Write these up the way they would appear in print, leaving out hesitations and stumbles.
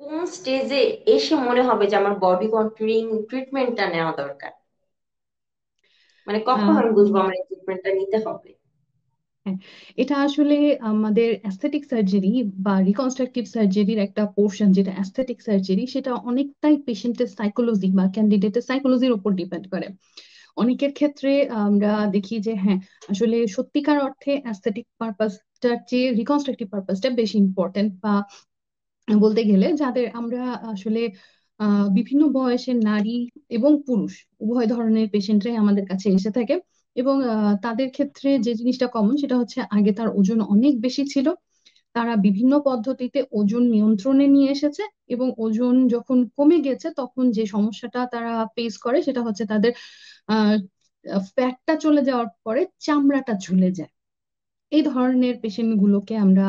কোন স্টেজে এসে মনে হবে যে আমার বডি কন্ট্যুরিং ট্রিটমেন্টটা নেওয়া দরকার? মানে কখন আহ আমি বুঝবো আমার এই ট্রিটমেন্টটা নিতে হবে? হ্যাঁ, এটা আসলে আমাদের অ্যাস্থেটিক সার্জারি বা রিকনস্ট্রাকটিভ সার্জারির একটা পোর্শন, যেটা অ্যাস্থেটিক সার্জারি, সেটা অনেকটাই পেশেন্টের সাইকোলজি বা ক্যান্ডিডেটের সাইকোলজির উপর ডিপেন্ড করে। অনেকের ক্ষেত্রে আমরা দেখি যে হ্যাঁ, আসলে সত্যিকার অর্থে অ্যাস্থেটিক পারপাসটার চেয়ে রিকনস্ট্রাকটিভ পারপাসটা বেশি ইম্পর্টেন্ট। বা বলতে গেলে যাদের আমরা আসলে বিভিন্ন বয়সের নারী এবং পুরুষ উভয় ধরনের পেশেন্টরাই আমাদের কাছে এসে থাকে। এবং তাদের ক্ষেত্রে যে জিনিসটা কমন সেটা হচ্ছে আগে তার ওজন অনেক বেশি ছিল, তারা বিভিন্ন পদ্ধতিতে ওজন নিয়ন্ত্রণে নিয়ে এসেছে, এবং ওজন যখন কমে গেছে তখন যে সমস্যাটা তারা ফেস করে সেটা হচ্ছে তাদের আহ ফ্যাটটা চলে যাওয়ার পরে চামড়াটা ঝুলে যায়। এই ধরনের পেশেন্ট গুলোকে আমরা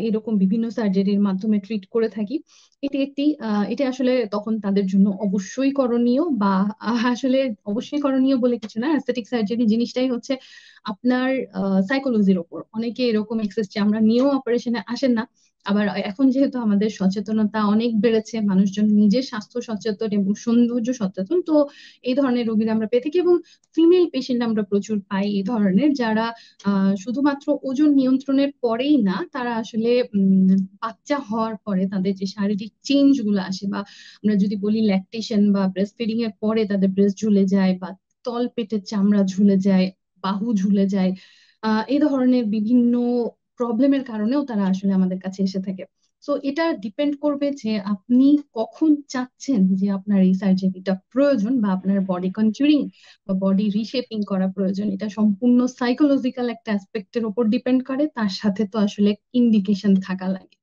এরকম বিভিন্ন সার্জারির মাধ্যমে ট্রিট করে থাকি। এটা আসলে তখন তাদের জন্য অবশ্যই করণীয়, বা আসলে অবশ্যই করণীয় বলে কিছু না। অ্যাস্থেটিক সার্জারি জিনিসটাই হচ্ছে আপনার সাইকোলজির ওপর। অনেকে এরকম এক্সেস চামড়া নিয়েও অপারেশনে আসেন না। আবার এখন যেহেতু আমাদের সচেতনতা অনেক বেড়েছে, মানুষজন নিজের স্বাস্থ্য সচেতন এবং সৌন্দর্য সচেতন, তো এই ধরনের রোগীরা আমরা পেয়ে থাকি। এবং ফিমেল পেশেন্ট আমরা প্রচুর পাই এই ধরনের, যারা শুধুমাত্র ওজন নিয়ন্ত্রণের পরেই না, তারা আসলে বাচ্চা হওয়ার পরে তাদের যে শারীরিক চেঞ্জ গুলো আসে, বা আমরা যদি বলি ল্যাকটেশন বা ব্রেস্ট ফিডিং এর পরে তাদের ব্রেস্ট ঝুলে যায়, বা তল পেটের চামড়া ঝুলে যায়, বাহু ঝুলে যায়, এই ধরনের বিভিন্ন প্রবলেমের কারণেও তারা আসলে আমাদের কাছে এসে থাকে। তো এটা ডিপেন্ড করবে যে আপনি কখন চাচ্ছেন যে আপনার এই সার্জারিটা প্রয়োজন, বা আপনার বডি কনটুরিং বা বডি রিশেপিং করা প্রয়োজন। এটা সম্পূর্ণ সাইকোলজিক্যাল একটা অ্যাসপেক্টের উপর ডিপেন্ড করে, তার সাথে তো আসলে ইন্ডিকেশন থাকা লাগে।